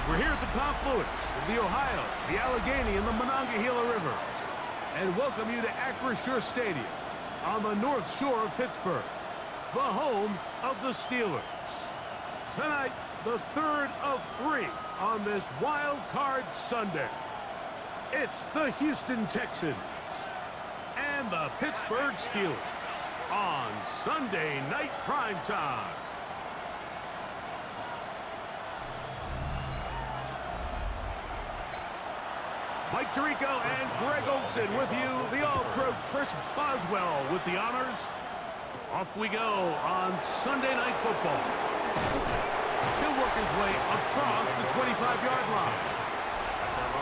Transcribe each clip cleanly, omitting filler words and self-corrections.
We're here at the confluence of the Ohio, the Allegheny, and the Monongahela Rivers, and welcome you to Acrisure Stadium on the North Shore of Pittsburgh, the home of the Steelers. Tonight, the third of three on this Wild Card Sunday. It's the Houston Texans and the Pittsburgh Steelers on Sunday Night Primetime. Mike Tirico and Greg Olson with you, the All-Pro Chris Boswell with the honors. Off we go on Sunday Night Football. He'll work his way across the 25-yard line.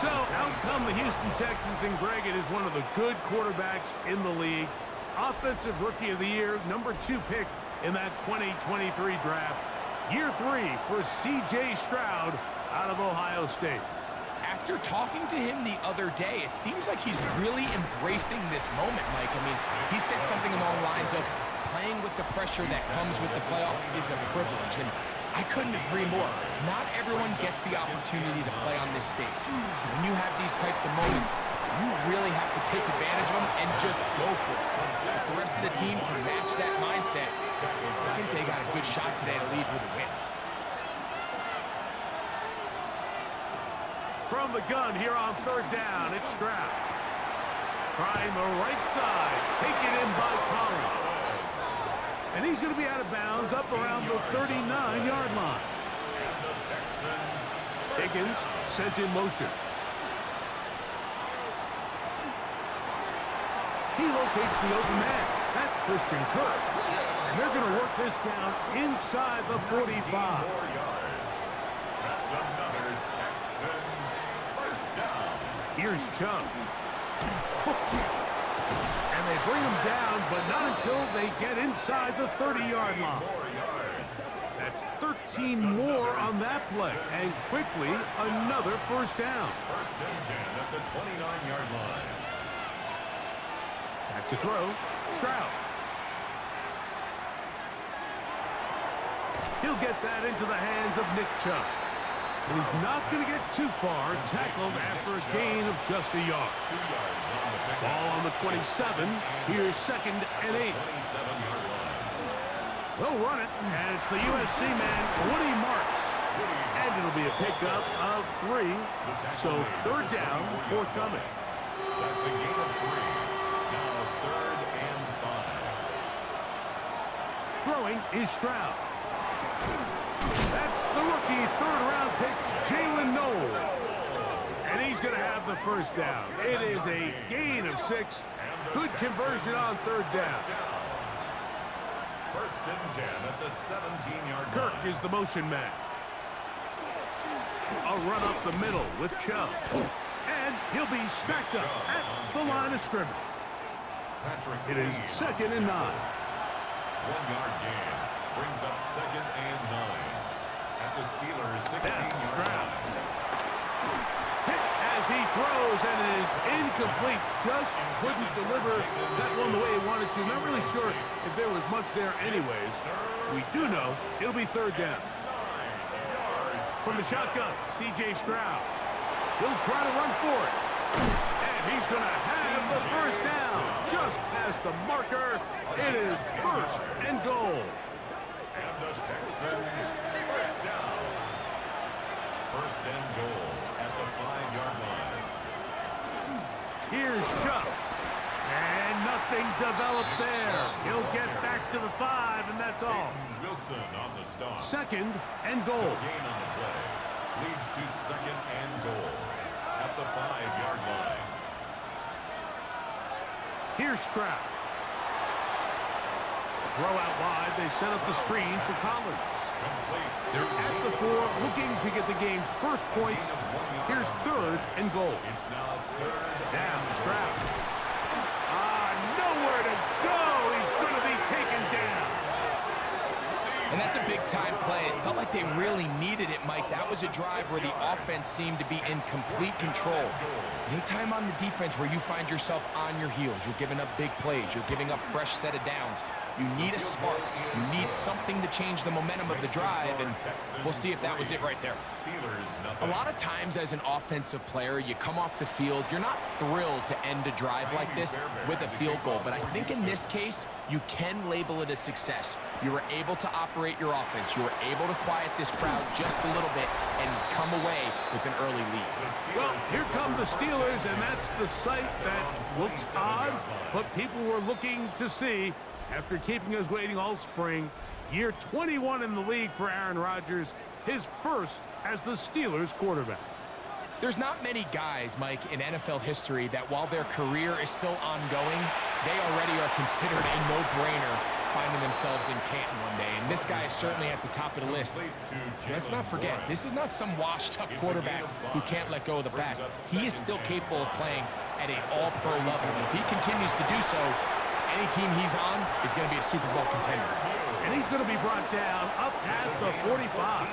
So out come the Houston Texans, and Greg, it is one of the good quarterbacks in the league. Offensive Rookie of the Year, number 2 pick in that 2023 draft. Year 3 for C.J. Stroud out of Ohio State. After talking to him the other day, it seems like he's really embracing this moment, Mike. I mean, he said something along the lines of playing with the pressure that comes with the playoffs is a privilege, and I couldn't agree more. Not everyone gets the opportunity to play on this stage. So when you have these types of moments, you really have to take advantage of them and just go for it. If the rest of the team can match that mindset, I think they got a good shot today to lead with a win. From the gun here on third down, it's Stroud. Trying the right side, taken in by Collins. And he's going to be out of bounds up around the 39-yard line. Higgins sent in motion. He locates the open man. That's Christian Kirk. And they're going to work this down inside the 45. That's another Texans first down. Here's Chubb. And they bring him down, but not until they get inside the 30-yard line. That's 13 more on that play. And quickly, another first down. First and 10 at the 29-yard line. Back to throw. Stroud. He'll get that into the hands of Nick Chubb. But he's not going to get too far, tackled after a gain of just a yard. 2 yards on the pick. Ball on the 27. Here's 2nd and 8. 27-yard line. They'll run it, and it's the USC man, Woody Marks. And it'll be a pickup of 3. So third down, forthcoming. That's a gain of 3. Now 3rd and 5. Throwing is Stroud. That's the rookie third-round pick, Jalen Noel. And he's going to have the first down. It is a gain of 6. Good conversion on third down. First and 10 at the 17-yard line. Kirk is the motion man. A run up the middle with Chubb. And he'll be stacked up at the line of scrimmage. It is 2nd and 9. 1-yard gain. Brings up 2nd and 9. At the Steelers' 16-yard line. Hit as he throws, and it is incomplete. Just couldn't deliver that one the way he wanted to. Not really sure if there was much there anyways. We do know it'll be third down. From the shotgun, C.J. Stroud. He'll try to run for it. And he's going to have the first down. Just past the marker. It is 1st and goal. And the Texans first down. 1st and goal at the 5-yard line. Here's Chubb. And nothing developed there. He'll get back to the 5, and that's all. Wilson on the stop. 2nd and goal. Gain on the play. Leads to 2nd and goal at the 5-yard line. Here's Stroud. Throw out wide. They set up the screen for Collins. They're at the 4, looking to get the game's first points. Here's 3rd and goal. It's now 3rd Down Stroud. Nowhere to go. He's going to be taken down. And that's a big-time play. It felt like they really needed it, Mike. That was a drive where the offense seemed to be in complete control. Anytime on the defense where you find yourself on your heels, you're giving up big plays, you're giving up fresh set of downs, You need a spark. You need something to change the momentum of the drive, and we'll see if that was it right there. A lot of times as an offensive player, you come off the field, you're not thrilled to end a drive like this with a field goal, but I think in this case, you can label it a success. You were able to operate your offense. You were able to quiet this crowd just a little bit and come away with an early lead. Well, here come the Steelers, and that's the sight that looks odd, but people were looking to see after keeping us waiting all spring. Year 21 in the league for Aaron Rodgers, his first as the Steelers quarterback. There's not many guys, Mike, in NFL history that while their career is still ongoing, they already are considered a no-brainer finding themselves in Canton one day. And this guy is certainly at the top of the list. Let's not forget, this is not some washed-up quarterback who can't let go of the pass. He is still capable of playing at an all-pro level. And if he continues to do so, any team he's on is going to be a Super Bowl contender. And he's going to be brought down up past the 45.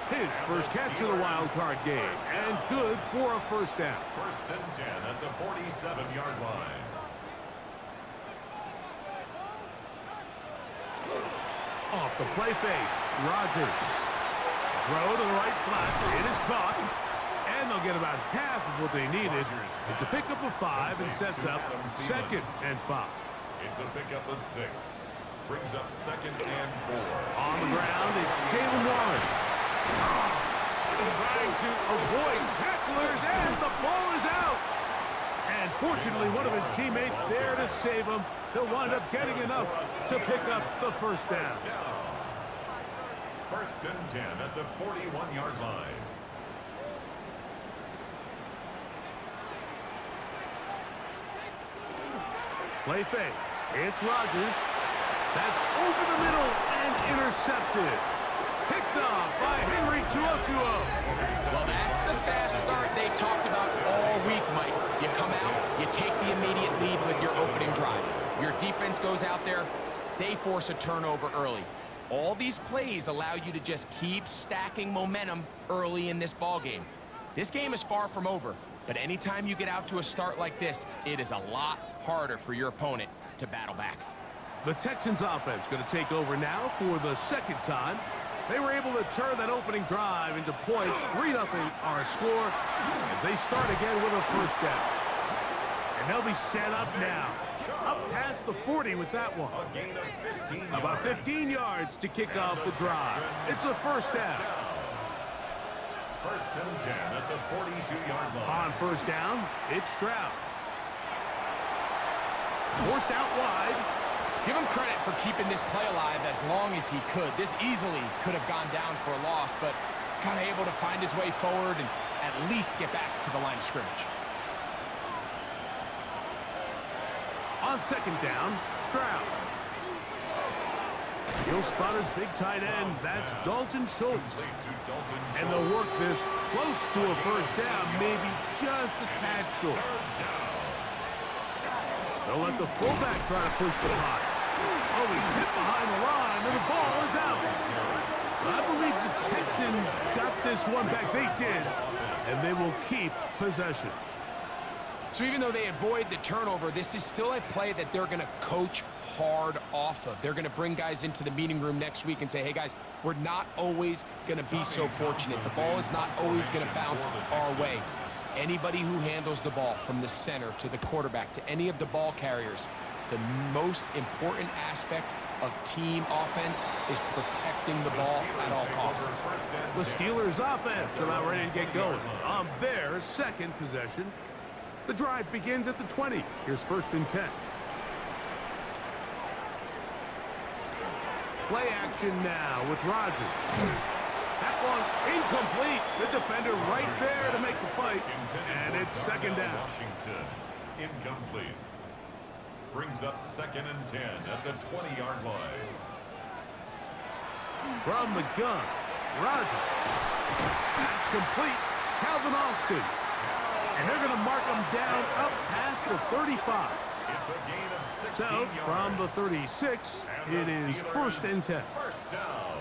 His first catch of the wild card game, and good for a first down. First and 10 at the 47-yard line. Off the play fake, Rodgers. Throw to the right flat, it is caught, and they'll get about half of what they needed. It's a pickup of 5 and sets up 2nd and 5. It's a pickup of 6. Brings up 2nd and 4. On the ground, it's Jalen Warren. Trying to avoid tacklers, and the ball is out. And fortunately, one of his teammates there to save him. He'll wind up getting enough to pick up the first down. First and 10 at the 41-yard line. Play fake. It's Rodgers. That's over the middle and intercepted. Picked off by Henry To'oTo'o. Well, that's the fast start they talked about all week, Mike. You come out, you take the immediate lead with your opening drive. Your defense goes out there, they force a turnover early. All these plays allow you to just keep stacking momentum early in this ball game. This game is far from over, but anytime you get out to a start like this, it is a lot harder for your opponent to battle back. The Texans offense going to take over now for the second time. They were able to turn that opening drive into points. 3-0 our score as they start again with a first down. And they'll be set up now. Up past the 40 with that one. About 15 yards to kick off the drive. It's a first down. First and 10 at the 42-yard line. On first down, it's Stroud. Forced out wide. Give him credit for keeping this play alive as long as he could. This easily could have gone down for a loss, but he's kind of able to find his way forward and at least get back to the line of scrimmage. On second down, Stroud. He'll spot his big tight end. That's Dalton Schultz. And they'll work this close to a first down, maybe just a tad short. They'll let the fullback try to push the punt. Oh, he's hit behind the line, and the ball is out. I believe the Texans got this one back. They did, and they will keep possession. So even though they avoid the turnover, this is still a play that they're going to coach hard off of. They're going to bring guys into the meeting room next week and say, hey, guys, we're not always going to be so fortunate. The ball is not always going to bounce our way. Anybody who handles the ball from the center to the quarterback to any of the ball carriers, the most important aspect of team offense is protecting the ball at all costs. The Steelers offense about ready to get going on their second possession. The drive begins at the 20. Here's first and 10. Play action now with Rodgers. That one incomplete. The defender right there to make the fight. And it's second down. Washington, incomplete. Brings up 2nd and 10 at the 20-yard line. From the gun, Rodgers. That's complete. Calvin Austin. And they're going to mark him down up past the 35. It's a gain of 16 So yards. from the 36, it is first and 10. First down.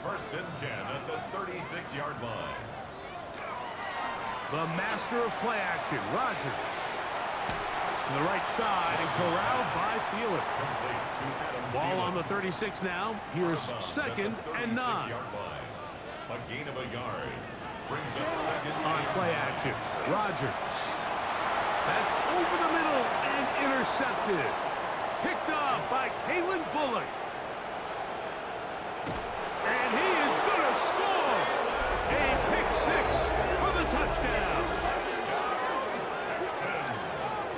First and 10 at the 36-yard line. The master of play action, Rodgers. to the right side and corralled by Thielen. Complete to Adam Ball Thielen. on the 36 now. Here's Out of bounds at second the and 9. 36-yard line. A gain of a yard. Brings up second On and play 9. action, Rodgers. That's over the middle and intercepted. Picked off by Kalen Bullock. And he is going to score. A pick 6 for the touchdown.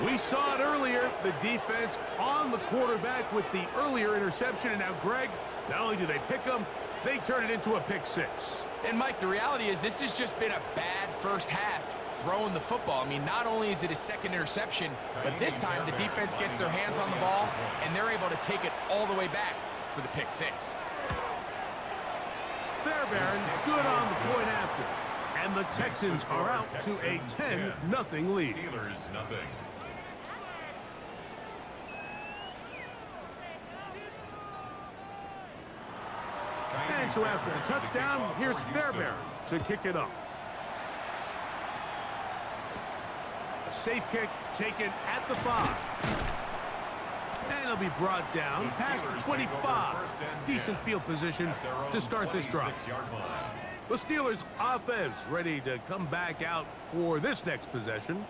We saw it earlier, the defense on the quarterback with the earlier interception. And now, Greg, not only do they pick him, they turn it into a pick 6. And, Mike, the reality is this has just been a bad first half throwing the football. I mean, not only is it a second interception, but this time the defense gets their hands on the ball, and they're able to take it all the way back for the pick 6. Fairbairn good on the point after. And the Texans are out to a 10-0 lead. Steelers nothing. And so after the touchdown, here's Fairbairn to kick it off. A safe kick taken at the 5. And it'll be brought down past the 25. Decent field position to start this drive. The Steelers offense ready to come back out for this next possession.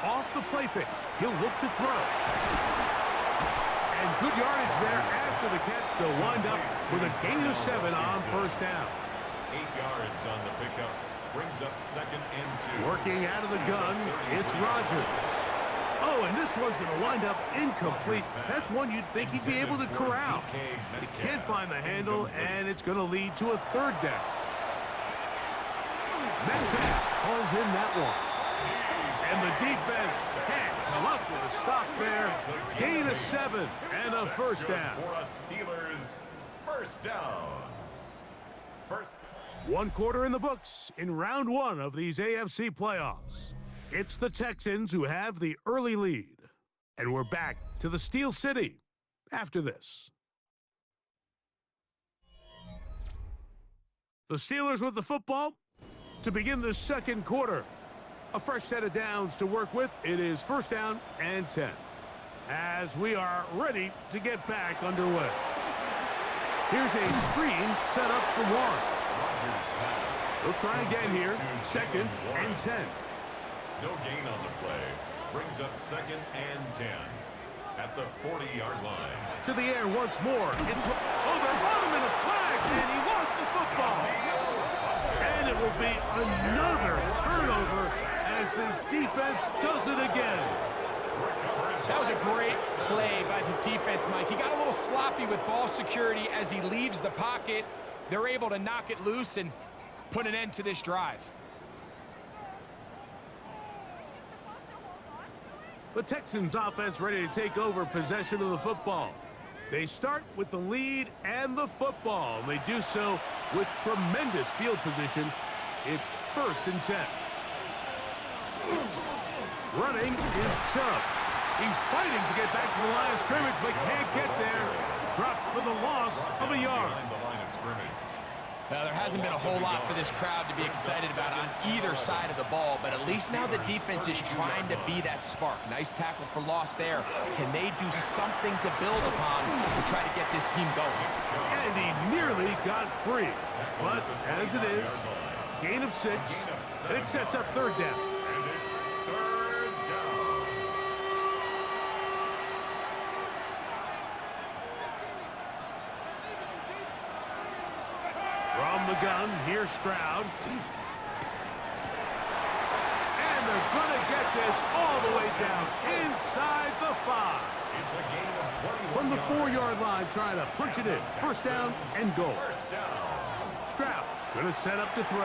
Off the play fake. He'll look to throw. And good yardage there after the catch. They'll wind up with a gain of 7 on first down. 8 yards on the pickup. Brings up second and 2. Working out of the gun, it's Rodgers. Oh, and this one's going to wind up incomplete. That's one you'd think he'd be able to corral. He can't find the handle, and it's going to lead to a third down. Metcalf calls in that one. And the defense can't come up with a stop there. Gain of 7 and a first down. For a Steelers first down. One quarter in the books in round 1 of these AFC playoffs. It's the Texans who have the early lead. And we're back to the Steel City after this. The Steelers with the football to begin the second quarter. A fresh set of downs to work with. It is first down and 10. As we are ready to get back underway. Here's a screen set up for Warren. We'll try again here. Second and 10. No gain on the play. Brings up second and 10 at the 40-yard line. To the air once more. It's they're on him in a flash, and he lost the football. And it will be another turnover as this defense does it again. That was a great play by the defense, Mike. He got a little sloppy with ball security as he leaves the pocket. They're able to knock it loose and put an end to this drive. The Texans offense ready to take over possession of the football. They start with the lead and the football. They do so with tremendous field position. It's first and 10. Running is Chubb. He's fighting to get back to the line of scrimmage, but can't get there. Dropped for the loss of a yard. Behind the line of scrimmage. Now, there hasn't been a whole lot for this crowd to be excited about on either side of the ball, but at least now the defense is trying to be that spark. Nice tackle for loss there. Can they do something to build upon to try to get this team going? And he nearly got free. But as it is, gain of 6, and it sets up third down. And it's third down. From the gun, here's Stroud. And they're going to get this all the way down inside the 5. It's a gain of 21 From the yards. 4-yard line, trying to punch it in. First down and goal. First down. Stroud going to set up to throw.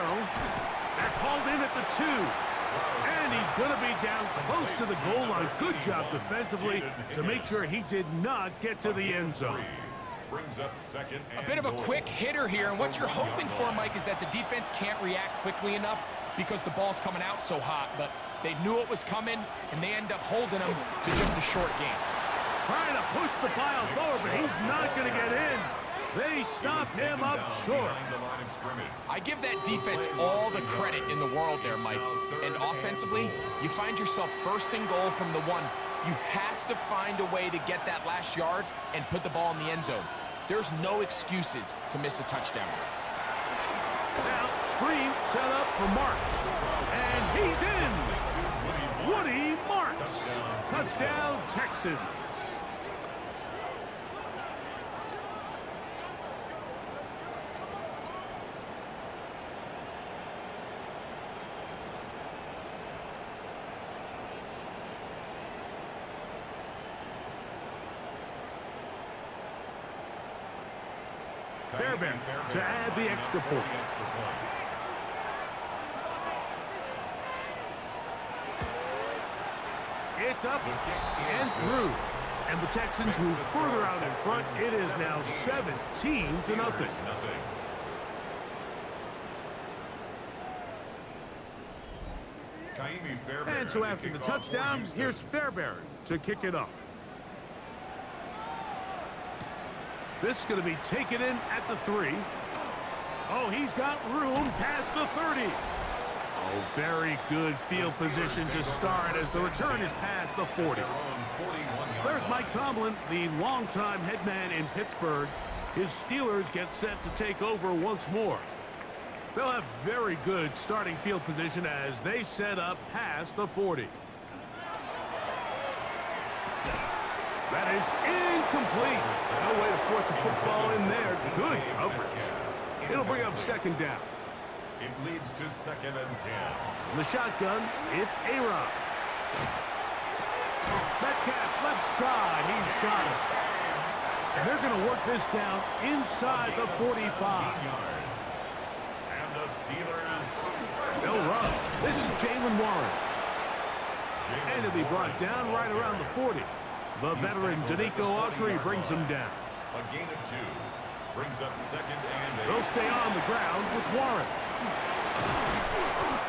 That's hauled in at the 2. And he's going to be down close to the goal line. Good job defensively to make sure he did not get to the end zone. Brings up second A bit of a quick hitter here, and what you're hoping for, Mike, is that the defense can't react quickly enough because the ball's coming out so hot, but they knew it was coming, and they end up holding them to just a short game. Trying to push the pile forward, but he's not going to get in. They stop him up short. I give that defense all the credit in the world there, Mike. And offensively, you find yourself first and goal from the 1. You have to find a way to get that last yard and put the ball in the end zone. There's no excuses to miss a touchdown. Now, screen set up for Marks. And he's in. Woody Marks. Touchdown, Texans. Fairbairn to add the extra point. It's up and through. And the Texans move further out in front. It is now 17-0. And so after the touchdown, here's Fairbairn to kick it off. This is going to be taken in at the 3. Oh, he's got room past the 30. Oh, very good field position to start as the return is past the 40. There's Mike Tomlin, the longtime head man in Pittsburgh. His Steelers get set to take over once more. They'll have very good starting field position as they set up past the 40. That is incomplete. No way to force a football in there. Good coverage. It'll bring up second down. It leads to 2nd and 10. In the shotgun, it's A-Rod. Metcalf left side. He's got it. And they're going to work this down inside the 45. Yards. And the Steelers. They'll run. This is Jalen Warren. And it'll be brought down right around the 40. The veteran Danico Autry brings him down. A gain of 2 brings up 2nd and 8. They'll stay on the ground with Warren.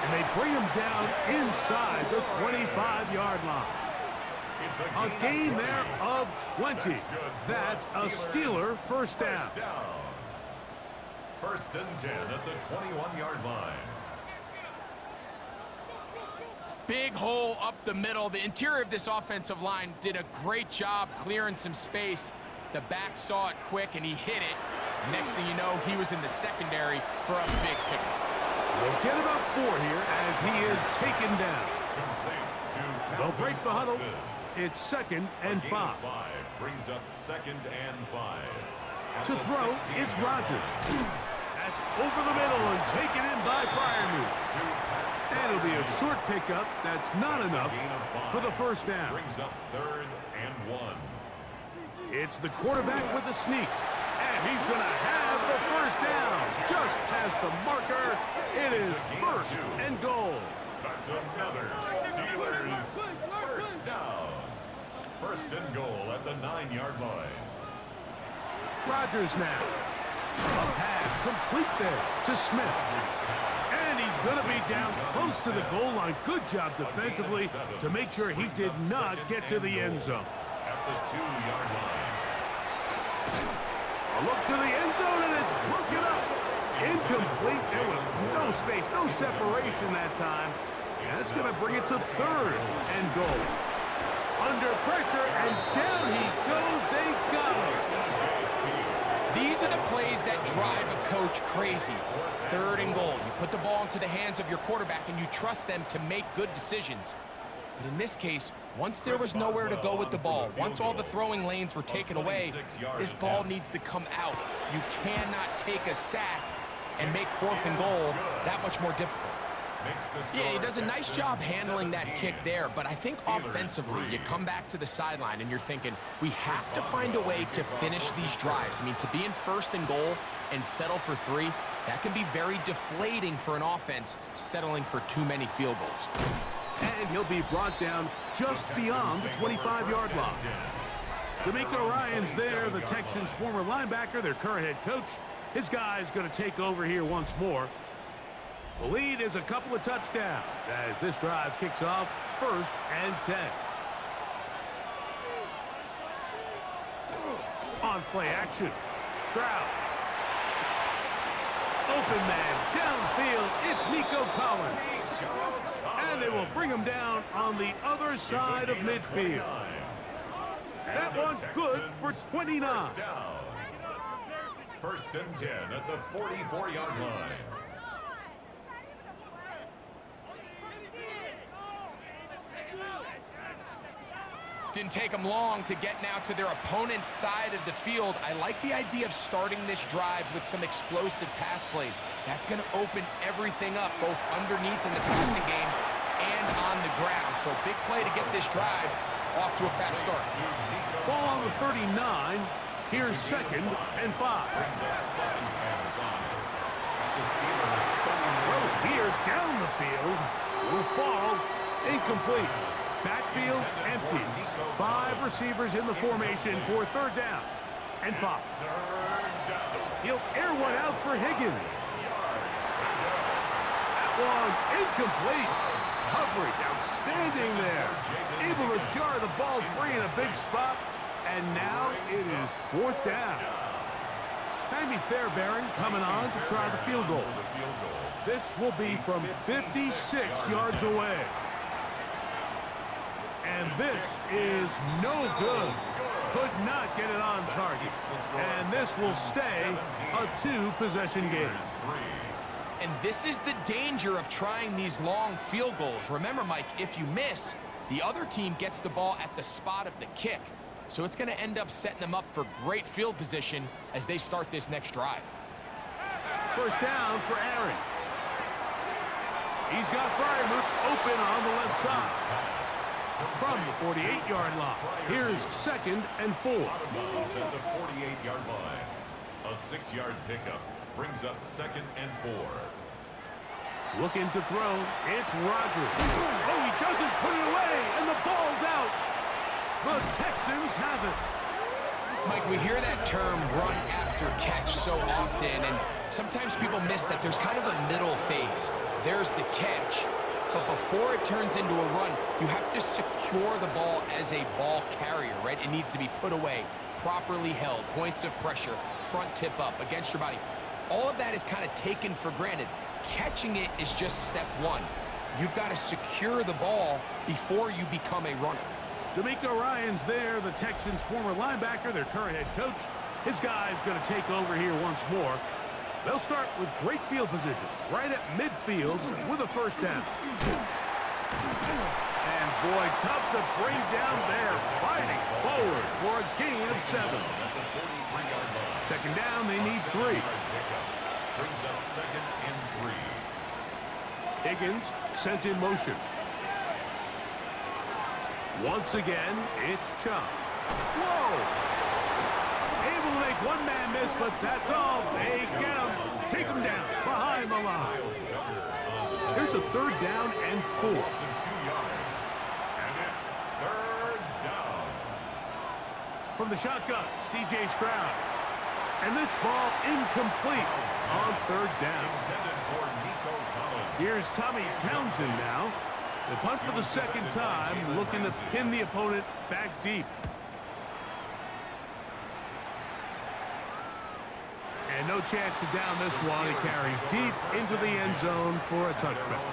And they bring him down inside the 25-yard line. It's A gain there of 20. That's a Steeler first down. 1st and 10 at the 21-yard line. Big hole up the middle. The interior of this offensive line did a great job clearing some space. The back saw it quick, and he hit it. Next thing you know, he was in the secondary for a big pickup. They'll get about 4 here as he is taken down. They'll break the huddle. It's 2nd and 5. Brings up 2nd and 5. To throw, it's Rogers. That's over the middle and taken in by Freiermuth. And it'll be a short pickup. That's not enough for the first down. Brings up 3rd and 1. It's the quarterback with the sneak. And he's going to have the first down. Just past the marker. It is 1st and goal. That's another Steelers first down. 1st and goal at the 9-yard line. Rodgers now. A pass complete there to Smith. And he's going to be down close to the goal line. Good job defensively to make sure he did not get to the end zone. At the 2-yard line. A look to the end zone, and it's broken up. Incomplete. There was no space, no separation that time. And it's going to bring it to 3rd and goal. Under pressure, and down he goes. They got him. These are the plays that drive a coach crazy. 3rd and goal. You put the ball into the hands of your quarterback, and you trust them to make good decisions. But in this case, once there was nowhere to go with the ball, once all the throwing lanes were taken away, this ball needs to come out. You cannot take a sack and make 4th and goal that much more difficult. Yeah, he does a nice job handling that kick there, but I think offensively, you come back to the sideline and you're thinking, we have to find a way to finish these drives. I mean, to be in 1st and goal and settle for 3, that can be very deflating for an offense settling for too many field goals. And he'll be brought down just beyond the 25-yard line. D'Amico Ryans there, the Texans' former linebacker, their current head coach. His guy's going to take over here once more. The lead is a couple of touchdowns as this drive kicks off 1st and 10. On play action. Stroud. Open man downfield. It's Nico Collins. And they will bring him down on the other side of midfield. That one good for 29. First and 10 at the 44-yard line. Didn't take them long to get now to their opponent's side of the field. I like the idea of starting this drive with some explosive pass plays. That's going to open everything up, both underneath in the passing game and on the ground. So big play to get this drive off to a fast start. Ball on the 39. Here's 2nd and 5. Throw here down the field will fall incomplete. Backfield empty. 5 receivers in the formation for 3rd down and 5. He'll air one out for Higgins. That one incomplete. Coverage outstanding there. Able to jar the ball free in a big spot. And now it is 4th down. Tammy Fairbairn coming on to try the field goal. This will be from 56 yards away. And this is no good. Could not get it on target. And this will stay a 2-possession game. And this is the danger of trying these long field goals. Remember, Mike, if you miss, the other team gets the ball at the spot of the kick. So it's going to end up setting them up for great field position as they start this next drive. First down for Aaron. He's got Fryermuth open on the left side. From the 48-yard line, here's 2nd and 4. At the 48-yard line, a 6-yard pickup brings up 2nd and 4. Looking to throw, it's Rodgers. Oh, he doesn't put it away, and the ball's out. The Texans have it. Mike, we hear that term run after catch so often, and sometimes people miss that there's kind of a middle phase. There's the catch. But before it turns into a run, you have to secure the ball as a ball carrier, right? It needs to be put away, properly held, points of pressure, front tip up against your body. All of that is kind of taken for granted. Catching it is just step 1. You've got to secure the ball before you become a runner. D'Amico Ryans there, the Texans' former linebacker, their current head coach. His guy's going to take over here once more. They'll start with great field position, right at midfield with a 1st down. And boy, tough to bring down there, fighting forward for a gain of 7. 2nd down, they need 3. Brings up 2nd and 3. Higgins sent in motion. Once again, it's Chop. Whoa! Able to make one man miss, but that's all. They get him. Take him down behind the line. Here's a 3rd down and 4. And it's 3rd down. From the shotgun, C.J. Stroud. And this ball incomplete on 3rd down. Intended for Nico Collins. Here's Tommy Townsend now. They punt for the 2nd time, looking to pin the opponent back deep. And no chance to down this one. He carries deep into the end zone for a touchback.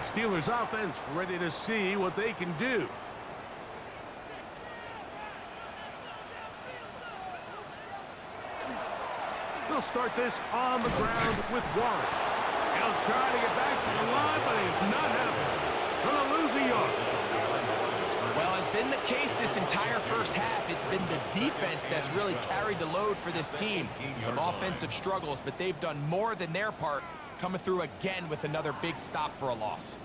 Steelers offense ready to see what they can do. They'll start this on the ground with Warren. He'll try to get back to the line, but it's not happening. Gonna lose a yard. Well, has been the case this entire first half. It's been the defense that's really carried the load for this team. Some offensive struggles, but they've done more than their part, coming through again with another big stop for a loss.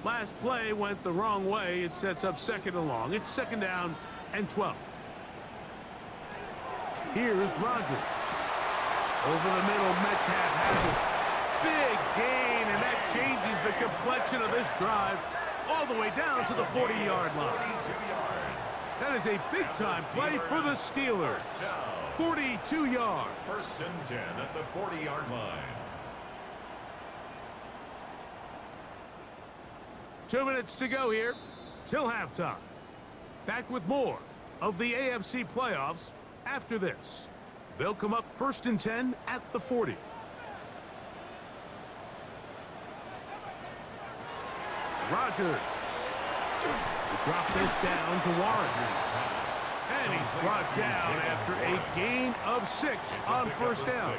Last play went the wrong way. It sets up 2nd and long. It's 2nd down and 12. Here's Rodgers. Over the middle, Metcalf has it. Big gain, and that changes the complexion of this drive all the way down to the 40-yard line. That is a big-time play for the Steelers. 42 yards. 1st and 10 at the 40-yard line. 2 minutes to go here till halftime. Back with more of the AFC playoffs after this. They'll come up 1st and 10 at the 40. Rodgers. Drop this down to Warren. And he's brought down after a gain of 6 on 1st down.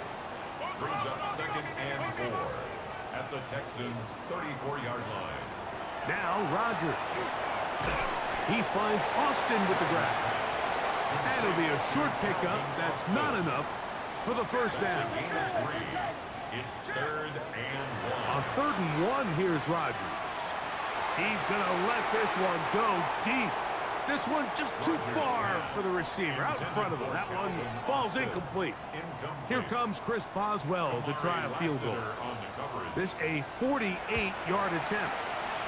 Brings up 2nd and 4 at the Texans' 34-yard line. Now Rodgers. He finds Austin with the grab. And it'll be a short pickup. That's not enough for the 1st down. It's 3rd and 1. On 3rd and 1, here's Rodgers. He's going to let this one go deep. This one just too far for the receiver out in front of him. That one falls incomplete. Here comes Chris Boswell to try a field goal. This a 48-yard attempt.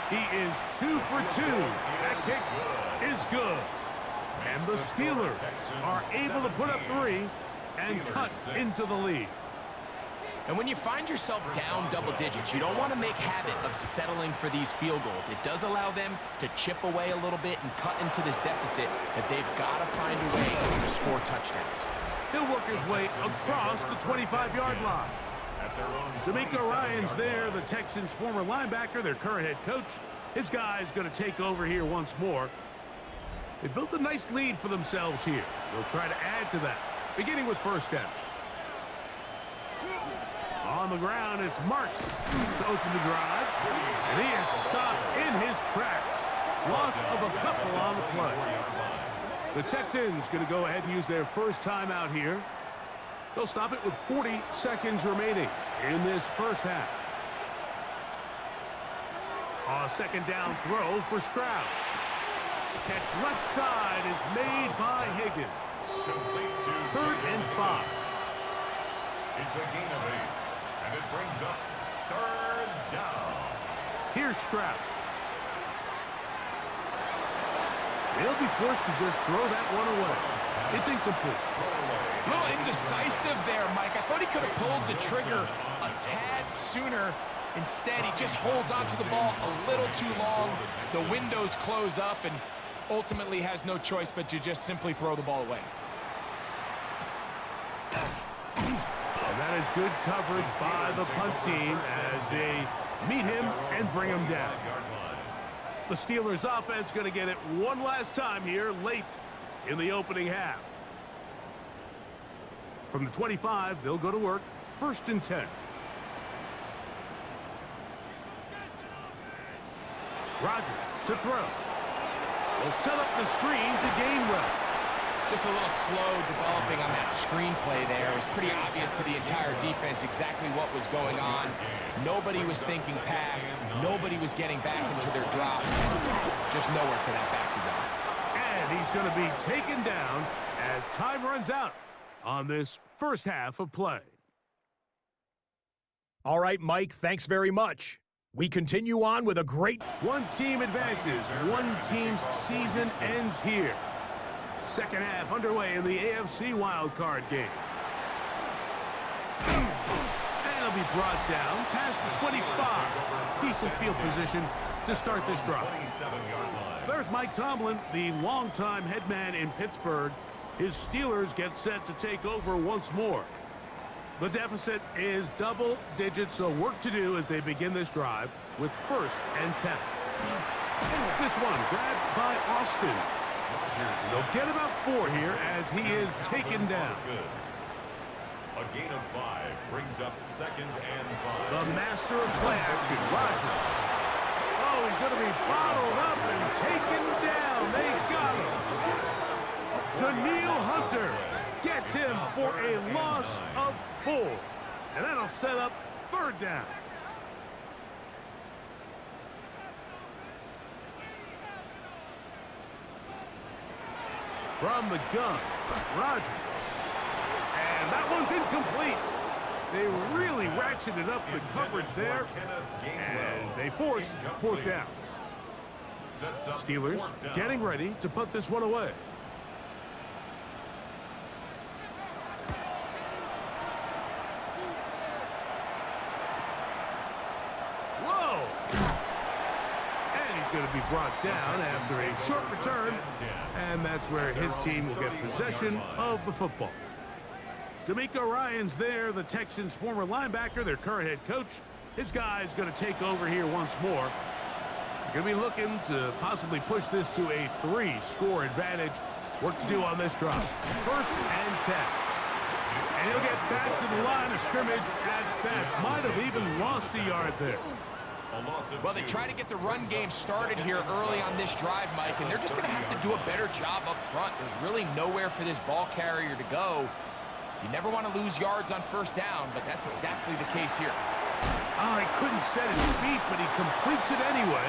He is 2 for 2. That kick is good. And the Steelers are able to put up 3 and cut into the lead. And when you find yourself down double digits, you don't want to make habit of settling for these field goals. It does allow them to chip away a little bit and cut into this deficit, but they've got to find a way to score touchdowns. He'll work his way across the 25-yard line. D'Amico Ryans there, the Texans' former linebacker, their current head coach. His guy's going to take over here once more. They built a nice lead for themselves here. They'll try to add to that, beginning with 1st down. On the ground, it's Marks to open the drive. And he is stopped in his tracks. Loss of a couple on the play. The Texans going to go ahead and use their 1st timeout here. They'll stop it with 40 seconds remaining in this 1st half. A 2nd down throw for Stroud. Catch left side is made by Higgins. 3rd and 5. It's a gain of 8. And it brings up 3rd down. Here's Stroud. They'll be forced to just throw that one away. It's incomplete. A little indecisive there, Mike. I thought he could have pulled the trigger a tad sooner. Instead, he just holds onto the ball a little too long. The windows close up and ultimately has no choice but to just simply throw the ball away. And that is good coverage by the punt team as they meet him and bring him down. The Steelers offense going to get it one last time here late in the opening half. From the 25, they'll go to work. 1st and 10. Rodgers to throw. They'll set up the screen to Gainwell. Just a little slow developing on that screenplay there. It was pretty obvious to the entire defense exactly what was going on. Nobody was thinking pass. Nobody was getting back into their drops. Just nowhere for that back to go. And he's going to be taken down as time runs out on this 1st half of play. All right, Mike, thanks very much. We continue on with a great... One team advances. One team's season ends here. 2nd half underway in the AFC wildcard game. And it'll be brought down past the 25. Decent field position to start this drive. There's Mike Tomlin, the longtime head man in Pittsburgh. His Steelers get set to take over once more. The deficit is double digits, so work to do as they begin this drive with 1st and 10. This one grabbed by Austin. They'll get about 4 here as he is taken down. A gain of 5 brings up 2nd and 5. The master of play action, Rodgers. Oh, he's going to be bottled up and taken down. They got him. Daniil Hunter gets him for a loss of 4. And that'll set up 3rd down. From the gun, Rodgers. And that one's incomplete. They really ratcheted up the coverage there. And they force 4th down. Steelers getting ready to put this one away. Whoa! And he's going to be brought down after a short return. And that's where his team will get possession of the football. D'Amico Ryans there, the Texans' former linebacker, their current head coach. His guy's going to take over here once more. They're going to be looking to possibly push this to a 3-score advantage. Work to do on this drive. 1st and 10. And he'll get back to the line of scrimmage at best. Might have even lost a yard there. Well, they try to get the run game started here early on this drive, Mike, and they're just going to have to do a better job up front. There's really nowhere for this ball carrier to go. You never want to lose yards on 1st down, but that's exactly the case here. Oh, he couldn't set his feet, but he completes it anyway.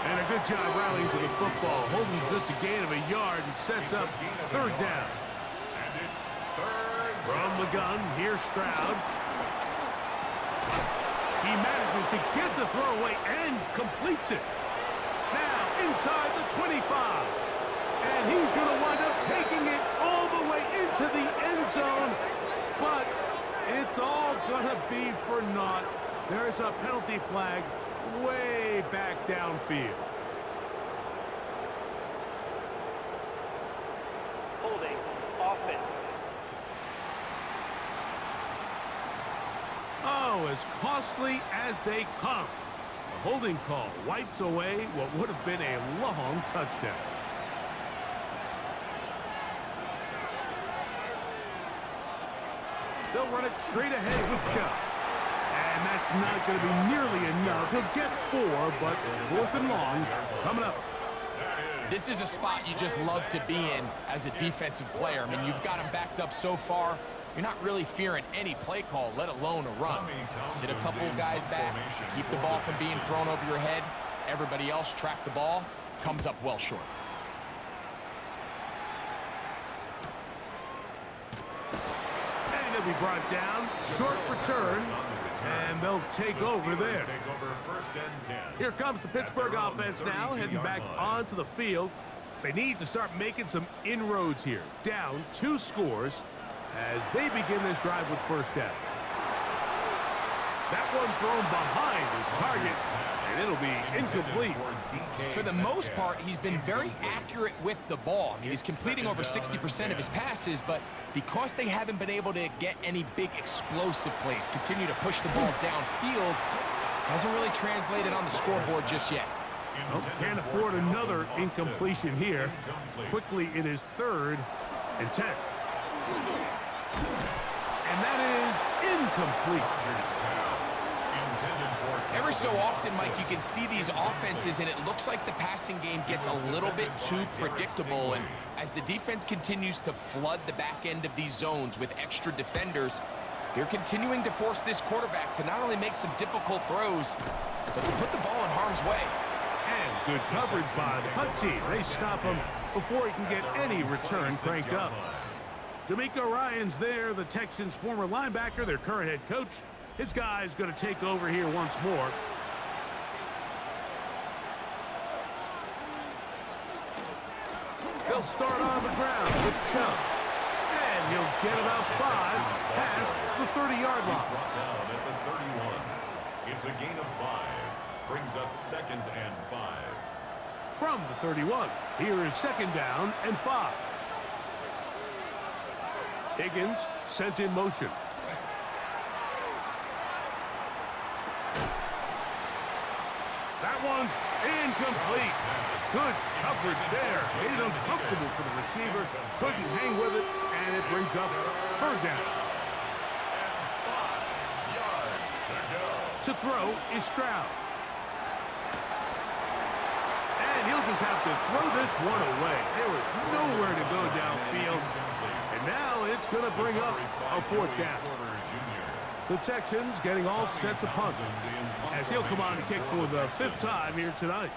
And a good job rallying to the football, holding just a gain of a yard and sets up 3rd down. And it's 3rd. From the gun, here's Stroud. He manages to get the throw away and completes it. Now inside the 25. And he's going to wind up taking it all the way into the end zone. But it's all going to be for naught. There's a penalty flag way back downfield. Holding offense. Oh, as costly as they come. The holding call wipes away what would have been a long touchdown. They'll run it straight ahead with Chubb. And that's not going to be nearly enough. He'll get 4, but 4th and long coming up. This is a spot you just love to be in as a defensive player. I mean, you've got him backed up so far. You're not really fearing any play call, let alone a run. Sit a couple of guys back, keep the ball from being thrown over your head. Everybody else track the ball, comes up well short. And he'll be brought down. Short return. And they'll take over there. Here comes the Pittsburgh offense now, heading back onto the field. They need to start making some inroads here. Down 2 scores as they begin this drive with 1st down. That one thrown behind his target, and it'll be incomplete. For the most part, he's been very accurate with the ball. I mean, he's completing over 60% of his passes, but because they haven't been able to get any big explosive plays, continue to push the ball downfield, hasn't really translated on the scoreboard just yet. Well, can't afford another incompletion here. Quickly, it is 3rd and 10. And that is incomplete. Ever so often, Mike, you can see these offenses, and it looks like the passing game gets a little bit too predictable. And as the defense continues to flood the back end of these zones with extra defenders, they're continuing to force this quarterback to not only make some difficult throws, but to put the ball in harm's way. And good coverage by the punt team. They stop him before he can get any return cranked up. D'Amico Ryans there, the Texans' former linebacker, their current head coach. His guy's going to take over here once more. They'll start on the ground with Chubb. And he'll get about 5 past the 30-yard line. Brought down at the 31. It's a gain of 5. Brings up 2nd and 5. From the 31, here is 2nd down and 5. Higgins sent in motion. That one's incomplete. Good coverage there. Made it uncomfortable for the receiver. Couldn't hang with it, and it brings up 3rd down. And 5 yards to go. To throw is Stroud. And he'll just have to throw this one away. There was nowhere to go downfield. And now it's going to bring up a 4th down. The Texans getting all set to punt, as he'll come on to kick for the 5th time here tonight.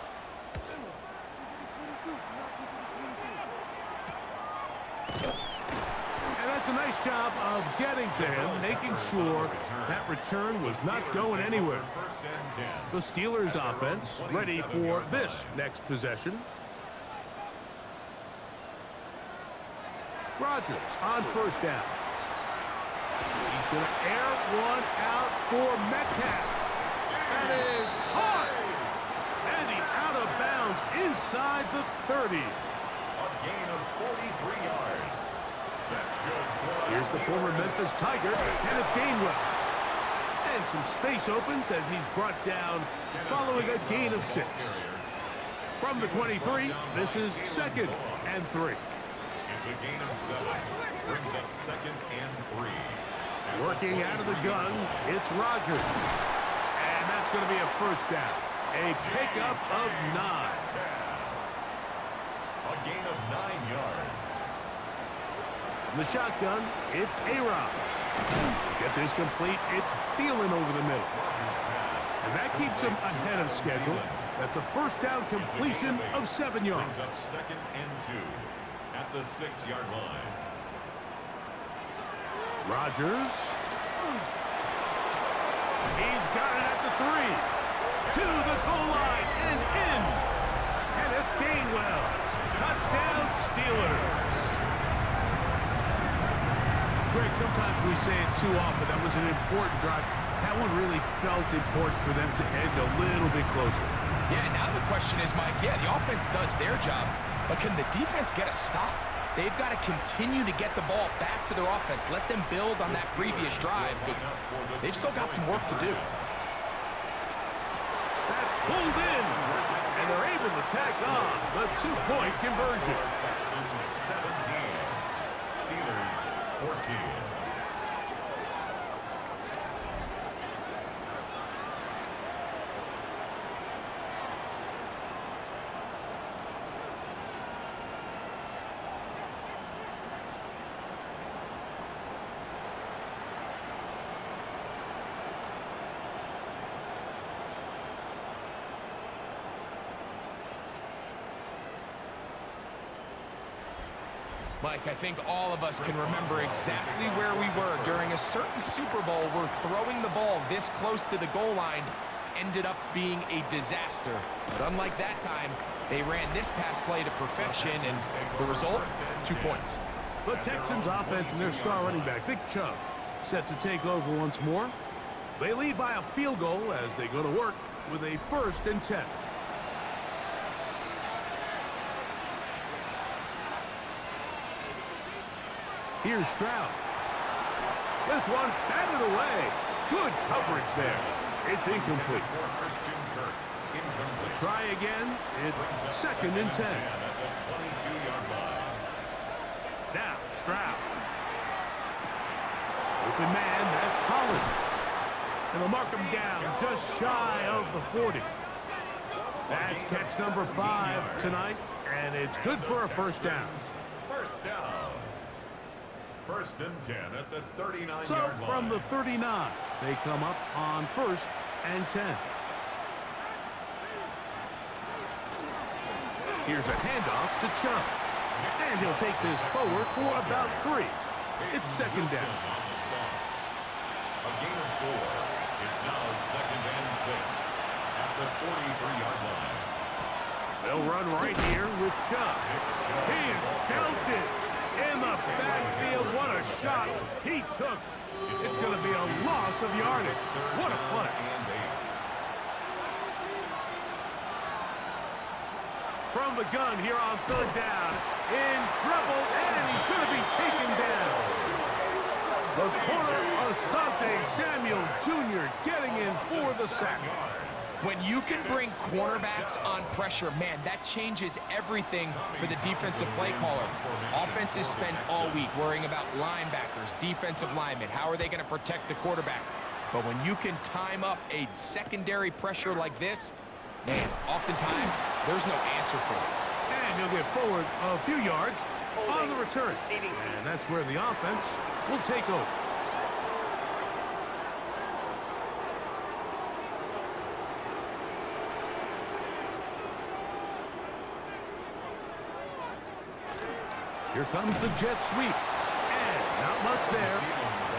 And that's a nice job of getting to him, making sure that return was not going anywhere. The Steelers offense ready for this next possession. Rodgers on 1st down. He's going to air one out for Metcalf. That is hard. And he's out of bounds inside the 30. A gain of 43 yards. That's good. Here's the former Memphis Tiger, Kenneth Gainwell. And some space opens as he's brought down following a gain of 6. From the 23, this is 2nd and 3. It's a gain of 7. Brings up 2nd and 3. Working out of the gun, it's Rodgers. And that's going to be a first down. A pickup of 9. A gain of 9 yards. From the shotgun, it's A-Rod. Get this complete, it's Thielen over the middle. And that keeps him ahead of schedule. That's a first down completion of 7 yards. Brings up 2nd and 2 at the 6-yard line. Rodgers. He's got it at the 3. To the goal line and in. Kenneth Gainwell. Touchdown Steelers. Greg, sometimes we say it too often. That was an important drive. That one really felt important for them to edge a little bit closer. Yeah, now the question is, Mike, yeah, the offense does their job, but can the defense get a stop? They've got to continue to get the ball back to their offense. Let them build on that previous drive because they've still got some work to do. That's pulled in, and they're able to tack on the 2-point conversion. Texans 17. Steelers 14. Mike, I think all of us can remember exactly where we were during a certain Super Bowl where throwing the ball this close to the goal line ended up being a disaster. But unlike that time, they ran this pass play to perfection, and the result, 2 points. The Texans offense and their star running back, Big Chubb, set to take over once more. They lead by a field goal as they go to work with a 1st and 10. Here's Stroud. This one batted away. Good coverage there. It's incomplete. Christian Kirk, incomplete. Try again. It's 2nd and 10. At the 22-yard line. Now, Stroud. Open man, that's Collins. And they'll mark him down just shy of the 40. That's catch number 5 tonight, and it's good for a first down. First down. 1st and 10 at the 39-yard So line. from the 39, they come up on 1st and 10. Here's a handoff to Chubb. And he'll take this forward for about 3. It's 2nd down. On the stop. A gain of 4. It's now 2nd and 6 at the 43-yard line. They'll run right here with Chubb. He is belted in the backfield. What a shot he took. It's going to be a loss of yardage. What a play. And 8. From the gun here on 3rd down. In trouble, and he's going to be taken down. The corner, Asante Samuel Jr. getting in for the sack. When you can bring cornerbacks on pressure, man, that changes everything for the defensive play caller. Offenses spend all week worrying about linebackers, defensive linemen. How are they going to protect the quarterback? But when you can time up a secondary pressure like this, man, oftentimes there's no answer for it. And he'll get forward a few yards on the return. And that's where the offense will take over. Here comes the jet sweep. And not much there.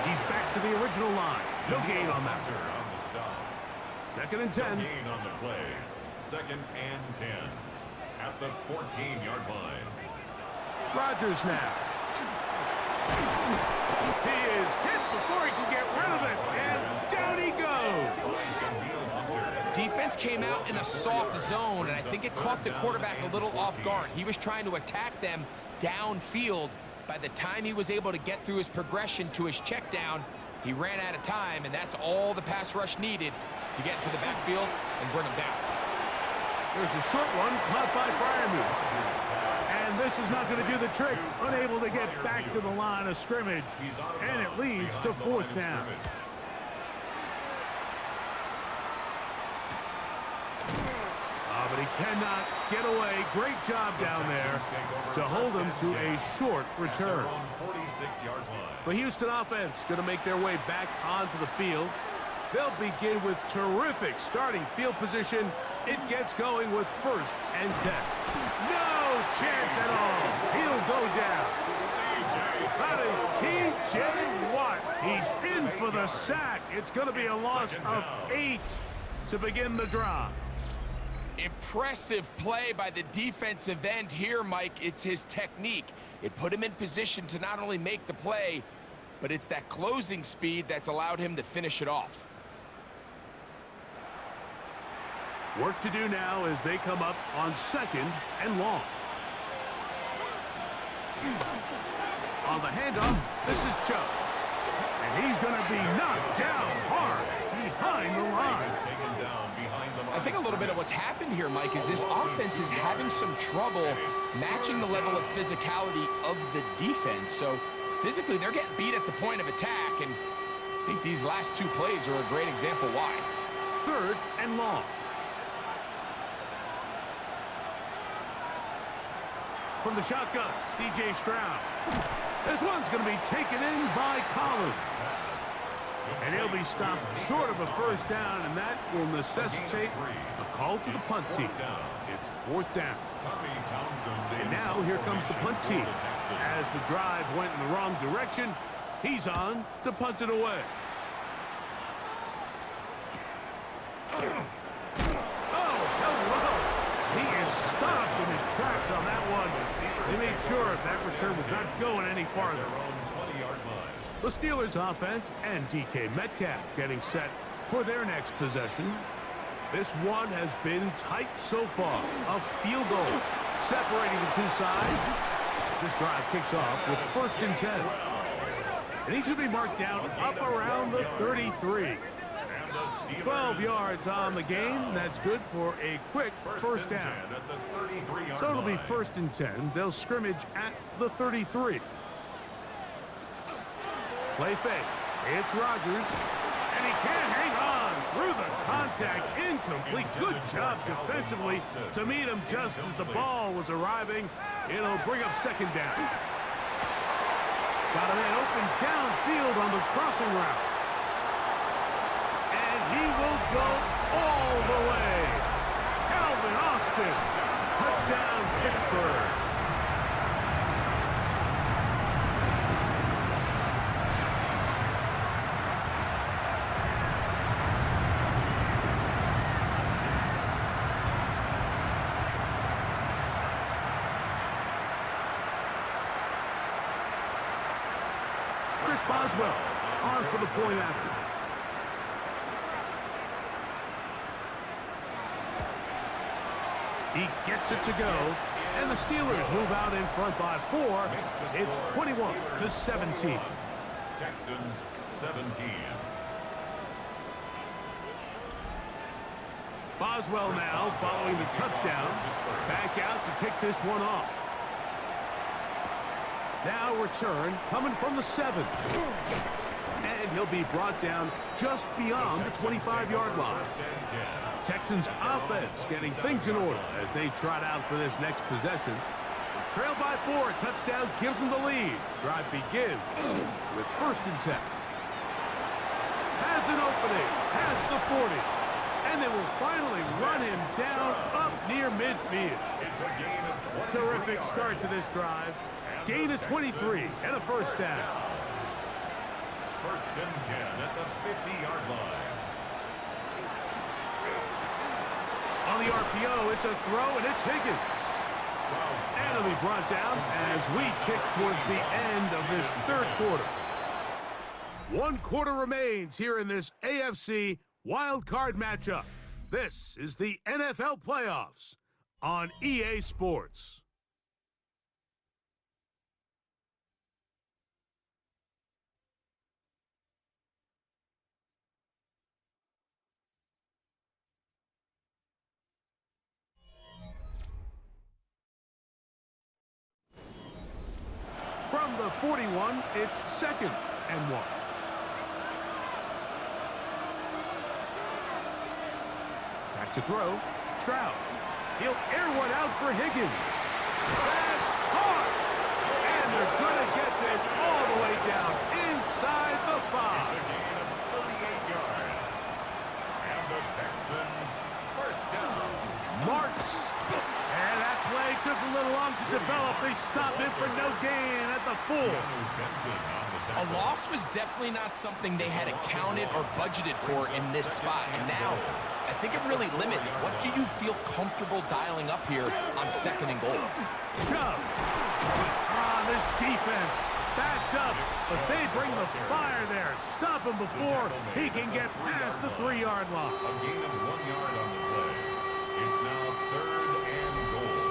He's back to the original line. No gain on that. On the stop. 2nd and 10. No gain on the play. 2nd and 10 at the 14-yard line. Rodgers now. He is hit before he can get rid of it. And down he goes. Defense came out in a soft zone, and I think it caught the quarterback a little off guard. He was trying to attack them downfield, By the time he was able to get through his progression to his check down, he ran out of time, and that's all the pass rush needed to get into the backfield and bring him down. There's a short one caught by Freiermuth. And this is not going to do the trick. Unable to get back to the line of scrimmage. And it leads to fourth down. But he cannot get away. Great job down there to hold him to a short return. The Houston offense going to make their way back onto the field. They'll begin with terrific starting field position. It gets going with 1st and 10. No chance at all. He'll go down. That is T.J. Watt. He's in for the sack. It's going to be a loss of 8 to begin the drive. Impressive play by the defensive end here, Mike. It's his technique. It put him in position to not only make the play, but it's that closing speed that's allowed him to finish it off. Work to do now as they come up on 2nd and long. On the handoff, this is Chubb. And he's going to be knocked down hard behind the line. I think a little bit of what's happened here, Mike, is this offense is having some trouble matching the level of physicality of the defense. So physically, they're getting beat at the point of attack, and I think these last 2 plays are a great example why. 3rd and long. From the shotgun, C.J. Stroud. This one's going to be taken in by Collins. And he'll be stopped short of a 1st down, and that will necessitate a call to the punt team. It's 4th down. And now here comes the punt team. As the drive went in the wrong direction, he's on to punt it away. Oh, hello. He is stopped in his tracks on that one. They made sure that return was not going any farther. The Steelers offense and DK Metcalf getting set for their next possession. This one has been tight so far. A field goal separating the 2 sides. This drive kicks off with 1st and 10. And he's going to be marked down up around the 33. 12 yards on the game. That's good for a quick 1st down. So it'll be 1st and 10. They'll scrimmage at the 33. Play fake. It's Rodgers. And he can't hang on through the contact. Incomplete. Good job defensively to meet him just as the ball was arriving. It'll bring up 2nd down. Got a man open downfield on the crossing route. And he will go all the way. Calvin Austin. Touchdown, Pittsburgh. Boswell on for the point after. He gets it to go, and the Steelers move out in front by 4. It's 21-17. Texans 17. Boswell now following the touchdown. Back out to kick this one off. Now return coming from the 7. And he'll be brought down just beyond the 25-yard line. Texans offense getting things in order as they trot out for this next possession. Trailed by 4, touchdown gives them the lead. Drive begins with 1st and 10. Has an opening past the 40. And they will finally run him down up near midfield. It's a gain of 23 Terrific start to this drive. Gain of 23 and a 1st down. 1st and 10 at the 50-yard line. On the RPO, it's a throw, and it's Higgins. And it'll be brought down as we tick towards the end of this 3rd quarter. 1 quarter remains here in this AFC wild card matchup. This is the NFL playoffs on EA Sports. 41, it's 2nd and 1. Back to throw. Stroud. He'll air one out for Higgins. That's caught. And they're going to get this all the way down inside the 5. It's a gain of 38 yards. And the Texans first down. Marks. And that play took a little long to develop. They stop it for no gain at the 4. A loss was definitely not something they had accounted or budgeted for in this spot. And now, I think it really limits what do you feel comfortable dialing up here on 2nd and goal. Chubb. This defense backed up, but they bring the fire there. Stop him before he can get past the 3-yard line. A gain of 1 yard on the play. It's now 3rd and goal.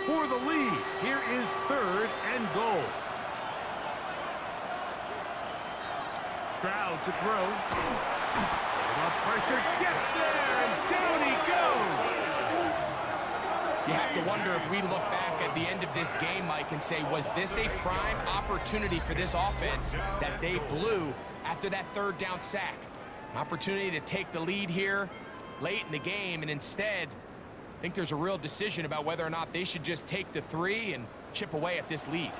For the lead, here is 3rd and goal. Stroud to throw. The pressure gets there, and down he goes. You have to wonder if we look back at the end of this game, Mike, and say, was this a prime opportunity for this offense that they blew after that 3rd down sack? An opportunity to take the lead here late in the game, and instead, I think there's a real decision about whether or not they should just take the 3 and chip away at this lead.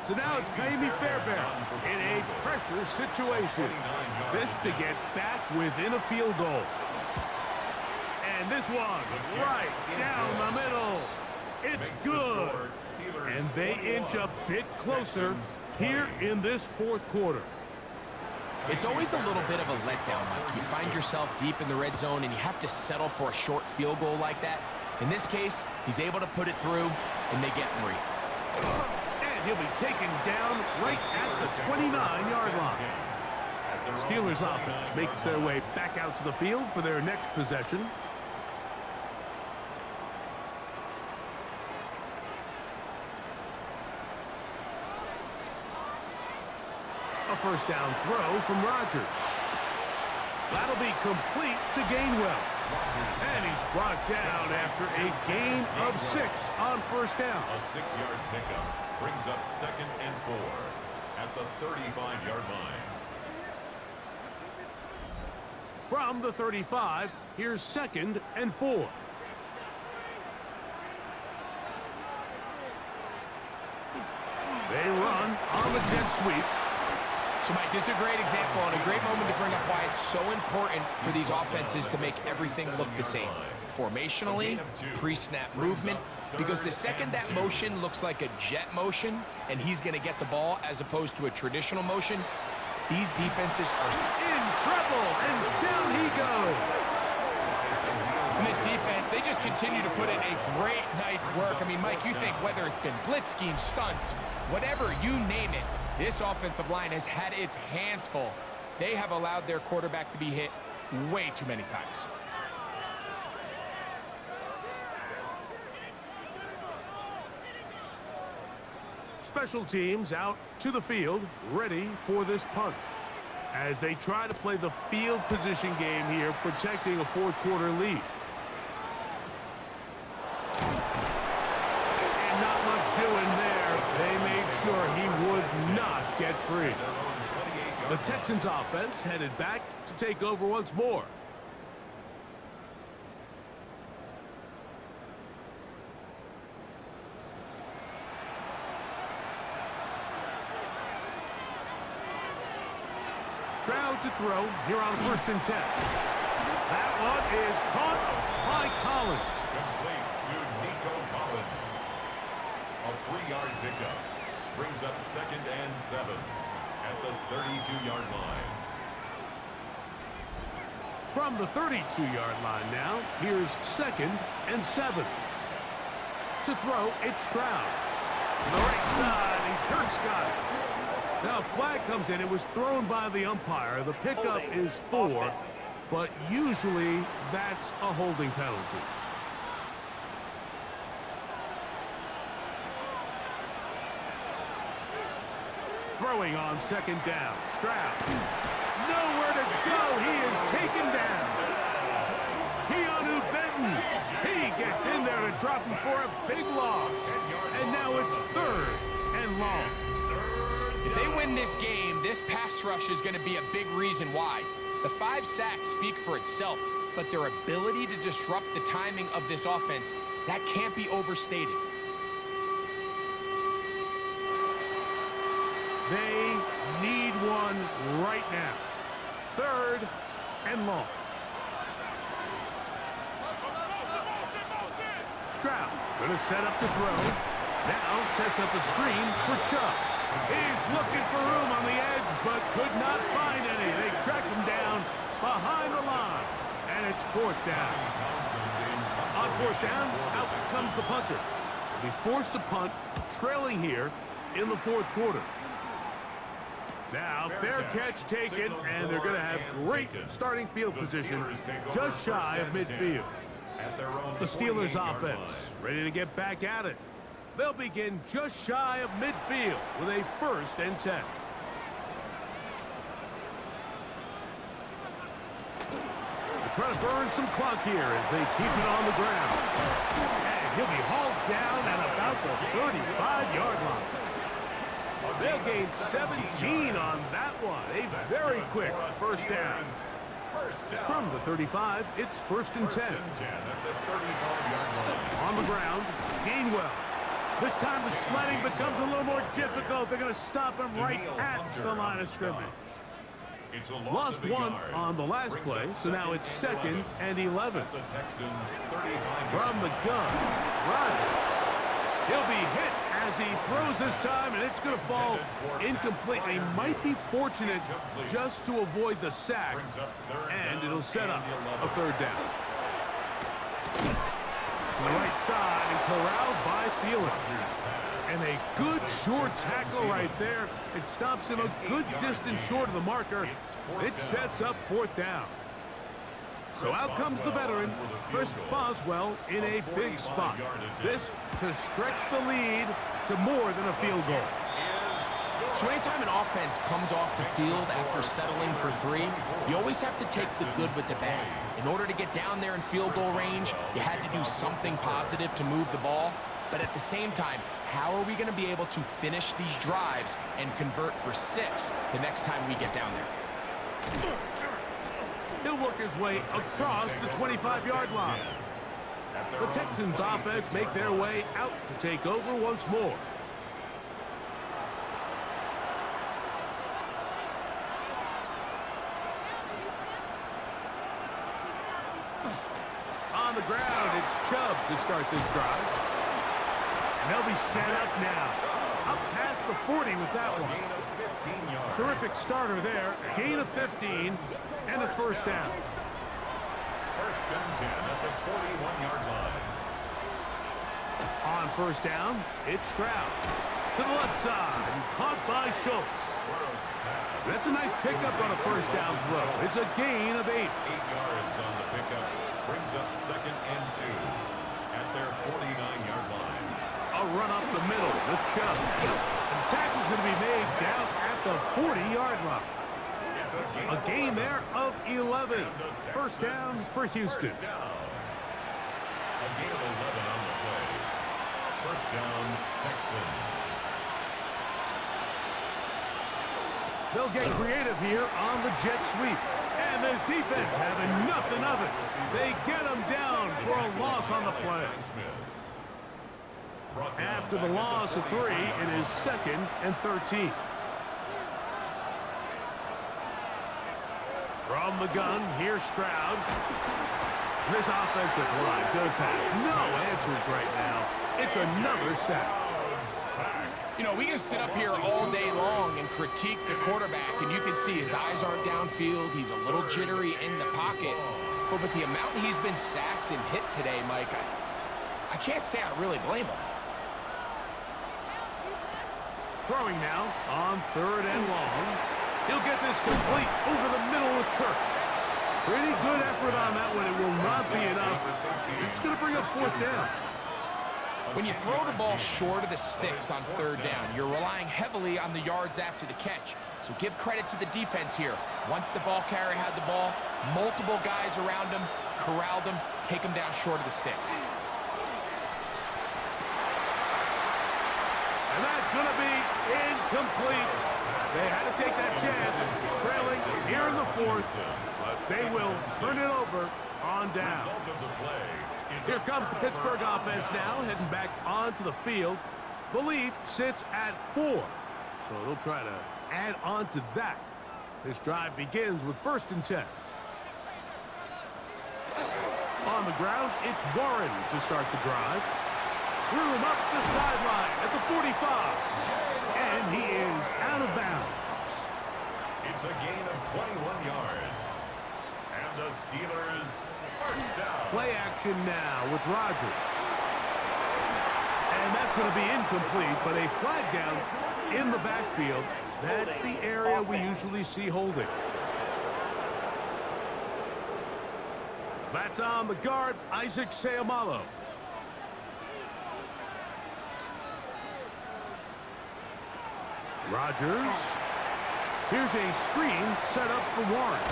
So now it's Kaimi Fairbairn in a pressure situation. This to get back within a field goal. And this one right down the middle. It's good. And they inch a bit closer here in this 4th quarter. It's always a little bit of a letdown, Mike. You find yourself deep in the red zone and you have to settle for a short field goal like that. In this case, he's able to put it through and they get 3. And he'll be taken down right at the 29-yard line. Steelers offense makes their way back out to the field for their next possession. A 1st down throw from Rodgers. That'll be complete to Gainwell. And he's brought down after a gain of 6 on 1st down. A 6-yard pickup brings up 2nd and 4 at the 35-yard line. From the 35, here's 2nd and 4. They run on the jet sweep. So, Mike, this is a great example and a great moment to bring up why it's so important for these offenses to make everything look the same. Formationally, pre-snap movement, because the second that motion looks like a jet motion and he's going to get the ball as opposed to a traditional motion, these defenses are in trouble, and down he goes. In this defense, they just continue to put in a great night's work. I mean, Mike, you think whether it's been blitz schemes, stunts, whatever you name it, this offensive line has had its hands full. They have allowed their quarterback to be hit way too many times. Special teams out to the field, ready for this punt. As they try to play the field position game here, protecting a 4th quarter lead. And not much doing there. They made sure he would not get free. The Texans offense headed back to take over once more. Stroud to throw here on 1st and 10. That one is caught by Collins. Complete to Nico Collins. A 3-yard pickup brings up 2nd and 7 at the 32-yard line. From the 32-yard line now, here's 2nd and 7. To throw, it's Stroud. To the right side, and Kirk's got it. Now a flag comes in. It was thrown by the umpire. The pickup is 4, but usually that's a holding penalty. Throwing on 2nd down. Stroud. Nowhere to go. He is taken down. Keanu Benton. He gets in there to drop him for a big loss. And now it's 3rd and long. If they win this game, this pass rush is going to be a big reason why. The 5 sacks speak for itself, but their ability to disrupt the timing of this offense, that can't be overstated. They need one right now. 3rd and long. Stroud gonna set up the throw. Now sets up the screen for Chubb. He's looking for room on the edge, but could not find any. They track him down behind the line, and it's 4th down. On 4th down, out comes the punter. He'll be forced to punt, trailing here in the 4th quarter. Now, fair catch taken, and they're going to have great starting field position just shy of midfield. The Steelers offense ready to get back at it. They'll begin just shy of midfield with a 1st and 10. They try to burn some clock here as they keep it on the ground. And he'll be hauled down at about the 35-yard line. They'll gain 17 on that one. A very quick 1st down. From the 35, it's 1st and 10. On the ground, Gainwell. This time the sledding becomes a little more difficult. They're going to stop him right at the line of scrimmage. Lost 1 on the last play, so now it's 2nd and 11. From the gun, Rodgers. He'll be hit as he throws this time, and it's going to fall incomplete. He might be fortunate just to avoid the sack, and it'll set up a 3rd down. To the right side and corralled by Thielen. And a good short tackle right there. It stops him a good distance short of the marker. It sets up 4th down. So out comes the veteran, Chris Boswell, in a big spot. This to stretch the lead to more than a field goal. So anytime an offense comes off the field after settling for 3, you always have to take the good with the bad. In order to get down there in field goal range, you had to do something positive to move the ball. But at the same time, how are we going to be able to finish these drives and convert for 6 the next time we get down there? He'll work his way across the 25-yard line. The Texans offense make their way out to take over once more. On the ground, it's Chubb to start this drive. And they'll be set up now. Up past the 40 with that one. Terrific starter there. Gain of 15 and a 1st down. 1st and 10 at the 41-yard line. On 1st down, it's Stroud. To the left side, and caught by Schultz. That's a nice pickup on a 1st down throw. It's a gain of 8. 8 yards on the pickup. Brings up 2nd and 2 at their 49-yard line. A run up the middle with Chubb. And the tackle's going to be made down at the 40-yard line. A gain there of 11. 1st down for Houston. A gain of 11 on the play. 1st down, Texans. They'll get creative here on the jet sweep. And this defense having nothing of it. They get him down for a loss on the play. After the loss of 3, it is 2nd and 13. From the gun, here's Stroud. This offensive line just has no answers right now. It's another sack. You know, we can sit up here all day long and critique the quarterback, and you can see his eyes aren't downfield. He's a little jittery in the pocket. But with the amount he's been sacked and hit today, Mike, I can't say I really blame him. Throwing now on 3rd and long. He'll get this complete over the middle with Kirk. Pretty good effort on that one. It will not be enough. It's going to bring us 4th down. When you throw the ball short of the sticks on 3rd down, you're relying heavily on the yards after the catch. So give credit to the defense here. Once the ball carrier had the ball, multiple guys around him, corralled him, take him down short of the sticks. And that's going to be incomplete. They had to take that chance, trailing here in the fourth, but they will turn it over on down. Result of the play is Here comes the Pittsburgh offense now, heading back onto the field. The lead sits at 4, so they'll try to add on to that. This drive begins with 1st and 10. On the ground, it's Warren to start the drive. Threw him up the sideline at the 45. And he is out of bounds. It's a gain of 21 yards. And the Steelers first down. Play action now with Rodgers. And that's going to be incomplete, but a flag down in the backfield. That's the area we usually see holding. That's on the guard, Isaac Seumalo. Rodgers. Here's a screen set up for Warren.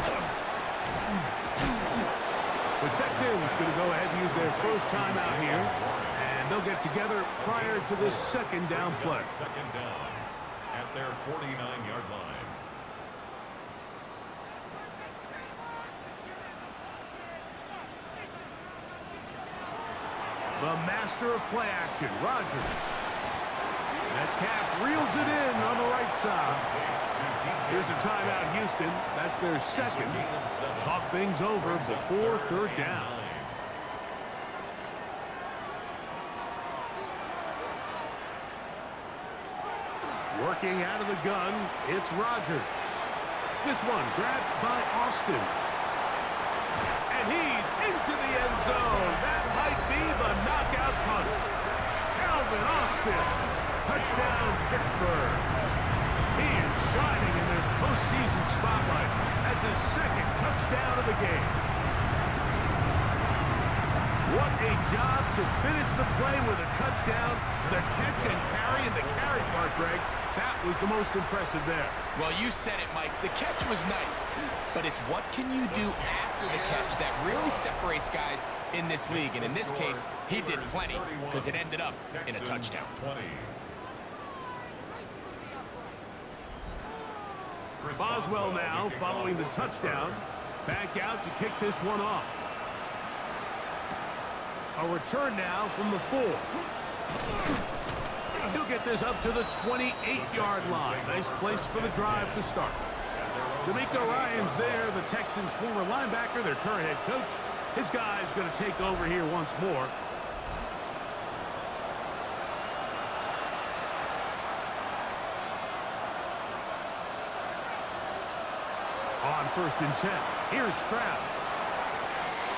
The Texans going to go ahead and use their first time out here, and they'll get together prior to this 2nd down play. Second down at their 49-yard line. The master of play action, Rodgers. That calf reels it in on the right side. Here's a timeout, Houston. That's their 2nd. Talk things over before 3rd down. Working out of the gun, it's Rodgers. This one grabbed by Austin. And he's into the end zone. That might be the knockout punch. Calvin Austin. Touchdown, Pittsburgh. He is shining in this postseason spotlight. That's his 2nd touchdown of the game. What a job to finish the play with a touchdown. The catch and carry, and the carry part, Greg, that was the most impressive there. Well, you said it, Mike. The catch was nice, but it's what can you do after the catch that really separates guys in this league. And in this case, he did plenty because it ended up in a touchdown. 20. Boswell now following the touchdown. Back out to kick this one off. A return now from the 4. He'll get this up to the 28-yard line. Nice place for the drive to start. D'Amico Ryans there, the Texans' former linebacker, their current head coach. His guy's going to take over here once more. On 1st and 10, here's Stroud.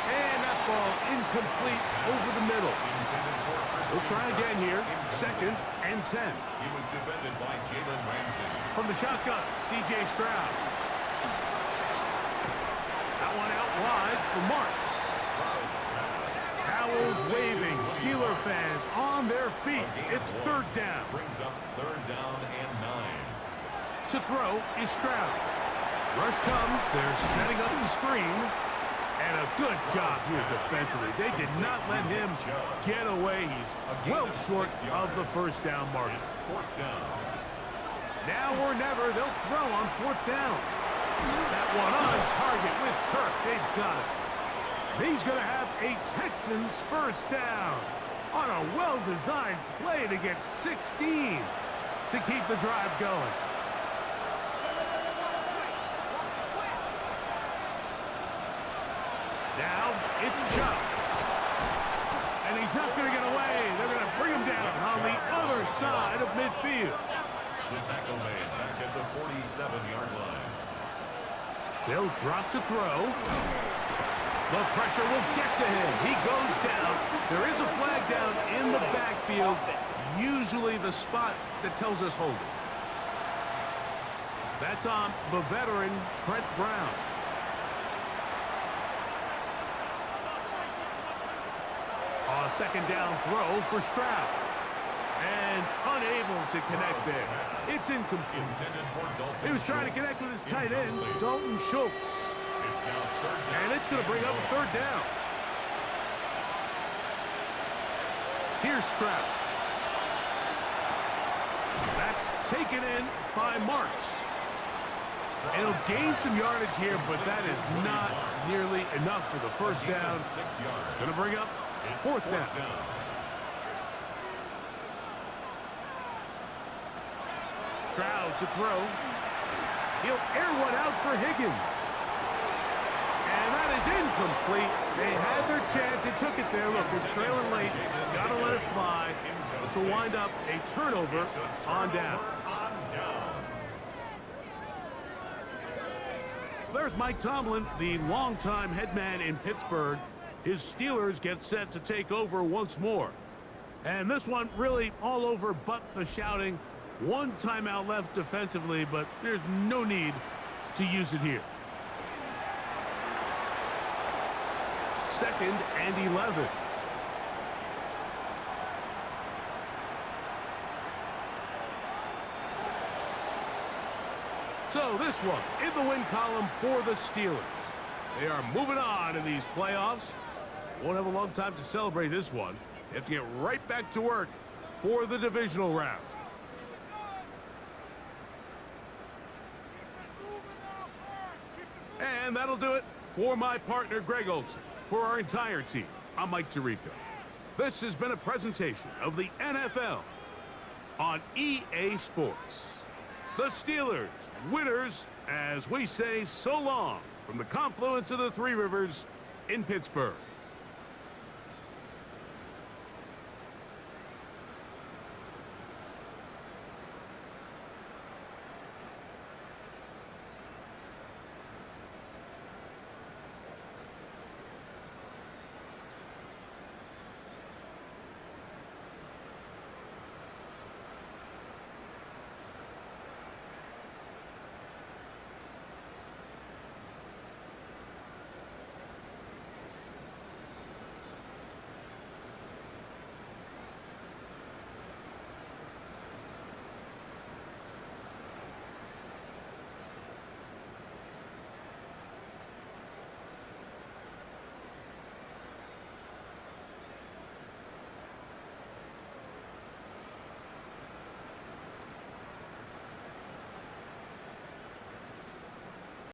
And that ball incomplete over the middle. We'll try again here. 2nd and 10. He was defended by Jalen Ramsey. From the shotgun, C.J. Stroud. That one out wide for Marks. Towels waving. Steeler fans on their feet. It's 3rd down. Brings up 3rd down and 9. To throw is Stroud. Rush comes. They're setting up the screen. And a good job here defensively. They did not let him get away. He's well short of the 1st down mark. It's 4th down. Now or never, they'll throw on 4th down. That one on target with Kirk. They've got it. And he's going to have a Texans 1st down on a well-designed play to get 16 to keep the drive going. Now, it's Chubb. And he's not going to get away. They're going to bring him down on the other side of midfield. The tackle made back at the 47-yard line. They'll drop to throw. The pressure will get to him. He goes down. There is a flag down in the backfield. Usually the spot that tells us hold it. That's on the veteran, Trent Brown. A 2nd down throw for Stroud. And unable to connect there. It's incomplete. Intended for Dalton He was trying to connect with his tight end, Dalton Schultz. It's now 3rd down. And it's going to bring up a 3rd down. Here's Stroud. taken in by Marks. And he'll gain some yardage here, but that is not nearly enough for the first down. It's going to bring up fourth down. Stroud to throw. He'll air one out for Higgins. And that is incomplete. They had their chance. They took it there. Look, they're trailing late. Got to let it fly. This will wind up a turnover on down. There's Mike Tomlin, the longtime head man in Pittsburgh. His Steelers get set to take over once more. And this one really all over but the shouting. One timeout left defensively, but there's no need to use it here. 2nd and 11. So this one in the win column for the Steelers. They are moving on in these playoffs. Won't have a long time to celebrate this one. They have to get right back to work for the divisional round. And that'll do it for my partner, Greg Olson. For our entire team, I'm Mike Tirico. This has been a presentation of the NFL on EA Sports. The Steelers, winners, as we say so long from the confluence of the Three Rivers in Pittsburgh.